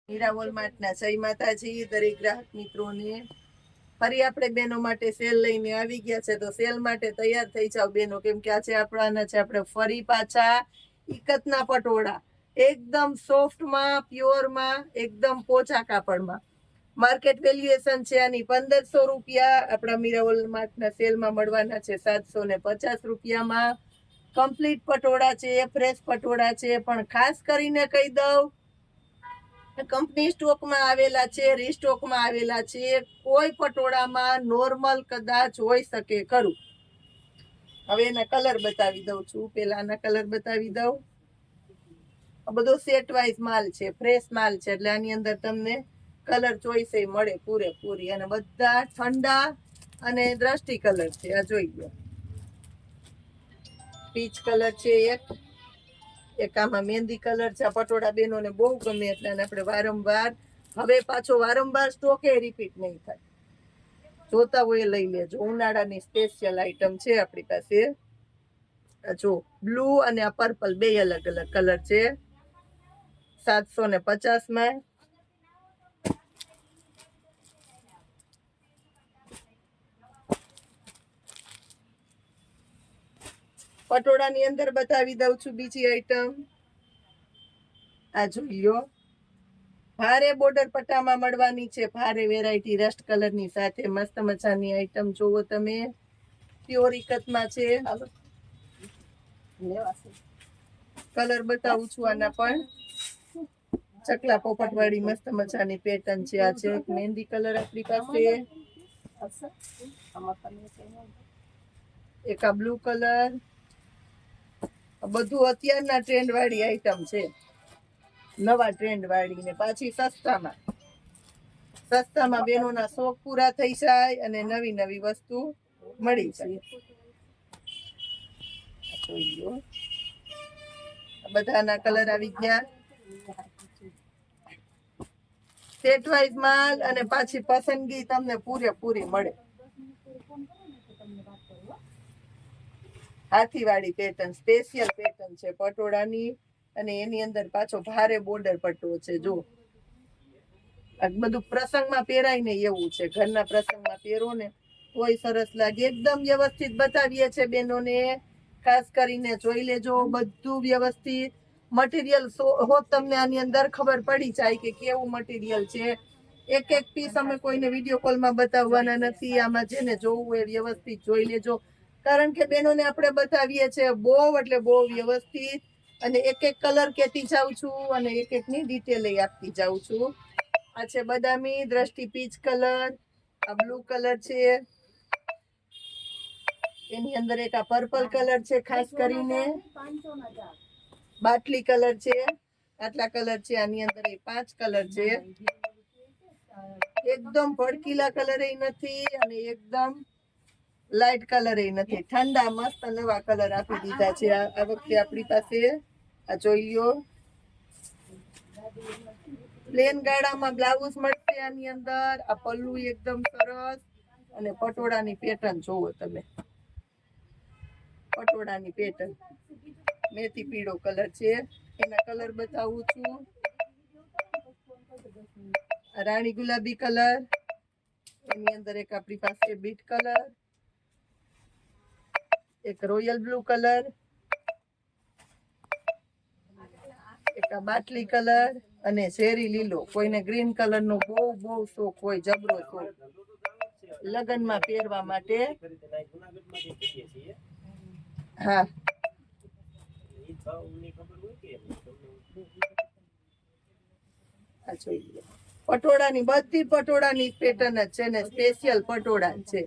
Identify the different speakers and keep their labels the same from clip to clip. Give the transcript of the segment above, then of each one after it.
Speaker 1: હીરા વોલમાર્ટના જય માતાજી દરેક ગ્રાહક મિત્રોને ફરી આપણે બહેનો માટે સેલ લઈને આવી ગયા છે. તો સેલ માટે તૈયાર થઈ જાવ બહેનો, કેમ કે આજે આપણાના છે આપણે ફરી પાછા ઇકતના પટોળા એકદમ સોફ્ટમાં, પ્યોરમાં, એકદમ પોચા કાપડમાં. માર્કેટ વેલ્યુએશન છે આની 1500 રૂપિયા. આપણા મીરા વોલમાર્ટના સેલમાં મળવાના છે 750 રૂપિયામાં. કમ્પ્લીટ પટોળા છે, ફ્રેશ પટોળા છે, પણ ખાસ કરીને કહી દઉં કંપની સ્ટોકમાં આવેલા છે, રીસ્ટોકમાં આવેલા છે. કોઈ પટોળામાં નોર્મલ કદાચ હોઈ શકે ખરું. હવે એના કલર બતાવી દઉં છું. પેલા આના કલર બતાવી દઉં. આ બધો સેટ વાઇઝ માલ છે, ફ્રેશ માલ છે, એટલે આની અંદર તમને કલર ચોઈસ મળે પૂરેપૂરી. અને બધા ઠંડા અને દ્રષ્ટિ કલર છે. આ જોઈ લો, પીચ કલર છે એક આમાં મહેંદી કલર છે. આ પટોળા બેનોને બહુ ગમે એટલે આપણે વારંવાર, હવે પાછો વારંવાર સ્ટોકે રિપીટ નહીં થાય. જોતા હોય લઈ લેજો. ઉનાળાની સ્પેશિયલ આઈટમ છે આપણી પાસે. જો બ્લુ અને આ પર્પલ બે અલગ અલગ કલર છે 750માં. પટોળાની અંદર બતાવી દઉં છું બીજી આઈટમ. આ જોઈ લો, ભારે બોર્ડર પટ્ટામાં મળવાની છે. ભારે વેરાયટી રસ્ટ કલરની સાથે મસ્ત મજાની આઈટમ જોવો તમે. પ્યોર ઇકતમાં છે. કલર બતાવું છું આના પણ. ચકલા પોપટ વાળી મસ્ત મજાની પેટર્ન છે. આ છે મહેંદી કલર આપણી પાસે. એક આ બ્લુ કલર. બધું અત્યારના ટ્રેન્ડ વાળી આઈટમ છે, નવા ટ્રેન્ડ વાળી. ને પાછી સસ્તામાં બહેનોના શોખ પૂરા થઈ જાય અને નવી નવી વસ્તુ મળી જાય. બધાના કલર આવી ગયા. સેટ વાઇઝ માલ અને પાછી પસંદગી તમને પૂરેપૂરી મળે. હાથીવાળી પેટર્ન, સ્પેશિયલ પેટર્ન છે પટોળાની. અને એની અંદર પાછો ભારે બોર્ડર પટ્ટો છે. જો આ બધું પ્રસંગમાં પહેરાય ને એવું છે. ઘરના પ્રસંગમાં પહેરો ને તોય સરસ લાગે. એકદમ વ્યવસ્થિત બતાવીએ છે બેનોને. ખાસ કરીને જોઈ લેજો, બધું વ્યવસ્થિત મટીરિયલ હોત તમને આની અંદર ખબર પડી જાય કે કેવું મટીરિયલ છે. એક એક પીસ અમે કોઈને વિડીયો કોલમાં બતાવવાના નથી. આમાં જેને જોવું હોય વ્યવસ્થિત જોઈ લેજો, કારણ કે બેનોને આપણે બતાવીએ છીએ બહુ એટલે બહુ વ્યવસ્થિત. અને એક એક કલર કહેતી જાઉં છું અને એક એકની ડિટેલ આપતી જાઉં છું. આ છે બદામી દ્રષ્ટિ પીચ કલર. આ બ્લુ કલર છે. એની અંદર એક આ પર્પલ કલર છે, ખાસ કરીને બાટલી કલર છે. આટલા કલર છે આની અંદર. 5 કલર છે. એકદમ ભડકીલા કલર નથી અને એકદમ લાઇટ કલર નથી. ઠંડા મસ્ત નવા કલર આપી દીધા છે આ વખતે આપણી પાસે. આ જોઈ લો, પ્લેન ગાળામાં બ્લાઉઝ મળશે આની અંદર. આ પલ્લુ એકદમ સરસ. અને પટોળાની પેટર્ન જોવો તમે. પટોળાની પેટર્ન મેથી પીળો કલર છે. એના કલર બતાવું છું. રાણી ગુલાબી કલર. એની અંદર એક આપણી પાસે બીટ કલર, એક રોયલ બ્લુ કલર, એક આ બાટલી કલર અને શેરી લીલો. કોઈને ગ્રીન કલર નો બહુ બહુ શોખ હોય, જબરો શોખ લગ્નમાં પહેરવા માટે. હા, પટોળાની બધી પટોળાની પેટર્ન જ છે ને સ્પેશિયલ પટોળા છે.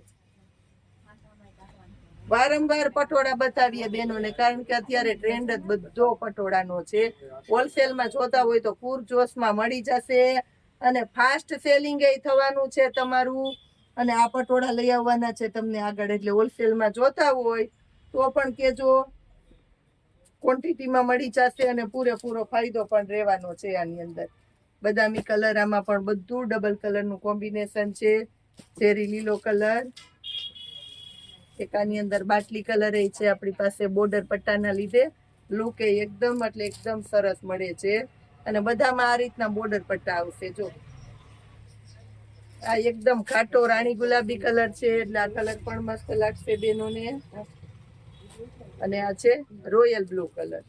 Speaker 1: વારંવાર પટોળા બતાવીએ બહેનોને, કારણ કે અત્યારે ટ્રેન્ડ જ બધો પટોળાનો છે. હોલસેલમાં જોતા હોય તો પૂરજોશમાં મળી જશે અને ફાસ્ટ સેલિંગ એ થવાનું છે તમારું. અને આ પટોળા લઈ આવવાના છે તમને આગળ. એટલે હોલસેલમાં જોતા હોય તો પણ કેજો, ક્વોન્ટિટીમાં મળી જશે અને પૂરેપૂરો ફાયદો પણ રહેવાનો છે આની અંદર. બદામી કલર, આમાં પણ બધું ડબલ કલરનું કોમ્બિનેશન છે. ચેરી લીલો કલર, એક આની અંદર બાટલી કલર એ છે આપણી પાસે. બોર્ડર પટ્ટાના લીધે લુક એકદમ એટલે એકદમ સરસ મળે છે. અને બધામાં આ રીતના બોર્ડર પટ્ટા આવશે. જો આ એકદમ ઘાટો રાણી ગુલાબી કલર છે, એટલે આ કલર પણ મસ્ત લાગશે બેનોને. અને આ છે રોયલ બ્લુ કલર.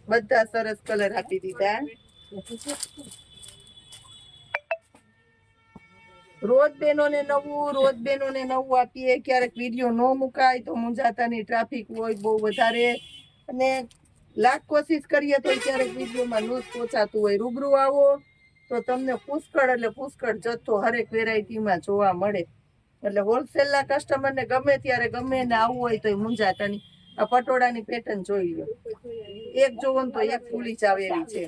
Speaker 1: બધા સરસ કલર આપી દીધા. રોજ બેનોને નવું આપીએ. ક્યારેક વિડીયો ન મુકાય તો મુંજાતાની ટ્રાફિક હોય બહુ વધારે, અને લાખ કોશિશ કરીએ તો ક્યારેક વિડીયોમાં ન પહોંચાતું હોય. રૂબરૂ આવો તો તમને પુષ્કળ જથ્થો હરેક વેરાયટીમાં જોવા મળે. એટલે હોલસેલના કસ્ટમરને ગમે ત્યારે ગમે એને આવવું હોય તો મુંજાતાની આ પટોળાની પેટર્ન જોઈ લો. એક જોવો તો એક ફૂલી જાવ એવી છે.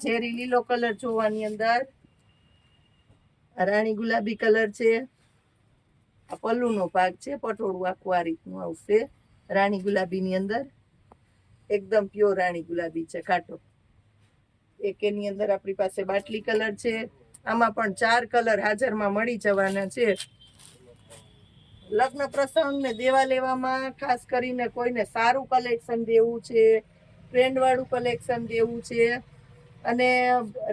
Speaker 1: ઝેરી લીલો કલર જોવાની અંદર, રાણી ગુલાબી કલર છે. આ પલ્લુનો ભાગ છે. પટોળું આખું આ રીતનું આવશે રાણી ગુલાબીની અંદર. એકદમ પ્યોર રાણી ગુલાબી છે, કાંટો. એક એની અંદર આપણી પાસે બાટલી કલર છે. આમાં પણ 4 કલર હાજરમાં મળી જવાના છે. લગ્ન પ્રસંગ ને દેવા લેવામાં ખાસ કરીને કોઈને સારું કલેક્શન દેવું છે, ટ્રેન્ડ વાળું કલેક્શન દેવું છે, અને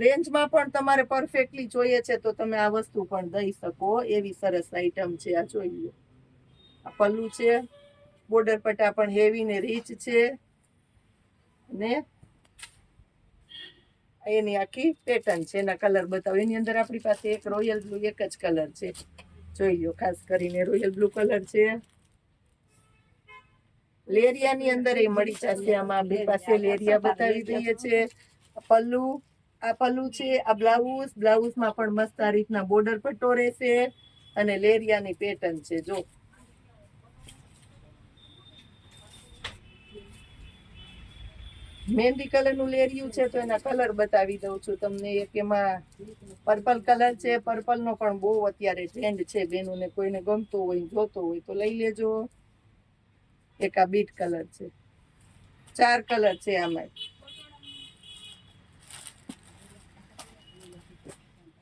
Speaker 1: રેન્જમાં પણ તમારે પરફેક્ટલી જોઈએ છે તો તમે આ વસ્તુ પણ દઈ શકો એવી સરસ આઈટમ છે. આ જોઈ લો. આ પલ્લુ છે. બોર્ડર પટ્ટા પણ હેવી ને રીચ છે. ને એની આખી પેટર્ન છે. એના કલર બતાવો. એની અંદર આપણી પાસે એક રોયલ બ્લુ એક જ કલર છે. જોઈ લો. ખાસ કરીને રોયલ બ્લુ કલર છે. લેરિયાની અંદર એ મળી જશે. આમાં બે પાસે લેરિયા બતાવી દઈએ છે. પલ્લુ, આ પલ્લુ છે. આ બ્લાઉઝમાં પણ મસ્ત આ રીતના બોર્ડર પટ્ટો રહેશે અને લેરિયાની પેટર્ન છે. જો મહેંદી કલરનું લેરિયું છે તો એના કલર બતાવી દઉં છું તમને. એક એમાં પર્પલ કલર છે. પર્પલનો પણ બહુ અત્યારે ટ્રેન્ડ છે બેનોને. કોઈને ગમતો હોય, જોતો હોય તો લઈ લેજો. એક આ બીટ કલર છે. 4 કલર છે આમાં.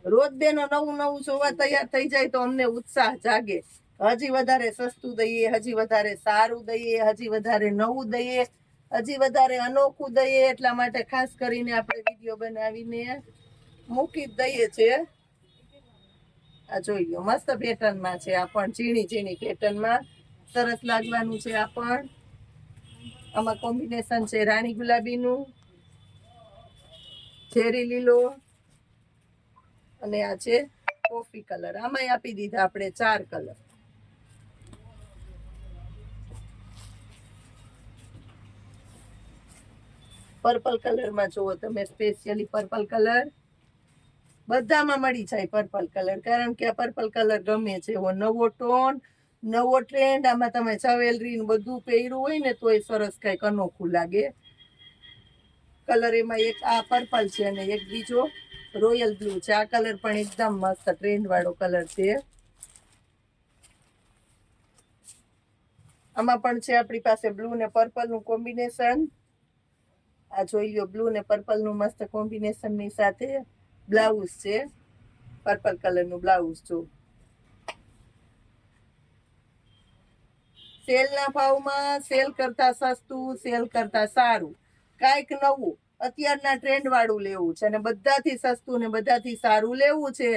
Speaker 1: રોજ બેનો નવું જોવા તૈયાર થઈ જાય તો અમને ઉત્સાહ જાગે. હજી વધારે સસ્તું દઈએ, હજી વધારે સારું દઈએ, હજી વધારે નવું દઈએ, હજી વધારે અનોખું દઈએ. એટલા માટે ખાસ કરીને આપણે વિડીયો બનાવીને મૂકી દઈએ છીએ. આ જોઈ લો. મસ્ત પેટર્નમાં છે. આ પણ ઝીણી પેટર્નમાં સરસ લાગવાનું છે. આ પણ આમાં કોમ્બિનેશન છે રાણી ગુલાબીનું, ઝેરી લીલો, અને આ છે કોફી કલર. આમાંય આપી દીધા આપણે 4 કલર. પર્પલ કલરમાં જુઓ તમે. સ્પેશિયલી પર્પલ કલર બધામાં મળી જાય. પર્પલ કલર, કારણ કે આ પર્પલ કલર ગમે છે. એવો નવો ટોન, નવો ટ્રેન્ડ. આમાં તમે જ્વેલરી બધું પહેર્યું હોય ને તોય સરસ કઈક અનોખું લાગે. કલર એમાં એક આ પર્પલ છે અને એક બીજો રોયલ બ્લુ છે. આ કલર પણ એકદમ મસ્ત ટ્રેન્ડ વાળો કલર છે. આમાં પણ છે આપણી પાસે બ્લુ ને પર્પલ નું કોમ્બિનેશન. આ જોઈ લો. બ્લુ ને પર્પલ નું મસ્ત કોમ્બિનેશન ની સાથે બ્લાઉઝ છે. પર્પલ કલર નું બ્લાઉઝ. જો સેલના ભાવમાં, સેલ કરતા સસ્તું, સેલ કરતા સારું, કાંઈક નવું અત્યારના ટ્રેન્ડ વાળું લેવું છે અને બધાથી સસ્તું ને બધાથી સારું લેવું છે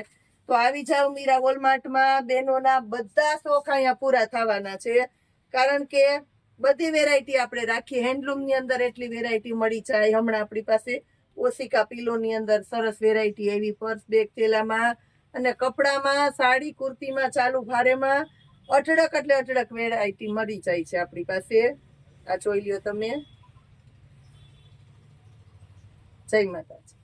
Speaker 1: તો આવી જાવ મીરા વોલમાર્ટમાં. બેનોના બધા શોખ અહીંયા પૂરા થવાના છે, કારણ કે બધી વેરાયટી આપણે રાખીએ. હેન્ડલૂમની અંદર એટલી વેરાયટી મળી જાય. હમણાં આપણી પાસે ઓશિકા પિલોની અંદર સરસ વેરાયટી એવી, પર્સ બેગ થેલામાં અને કપડામાં, સાડી કુર્તીમાં, ચાલુ ભારેમાં અઢળક એટલે અઢળક વેરાયટી મળી જાય છે આપણી પાસે. આ જોઈ લ્યો તમે. જય માતાજી.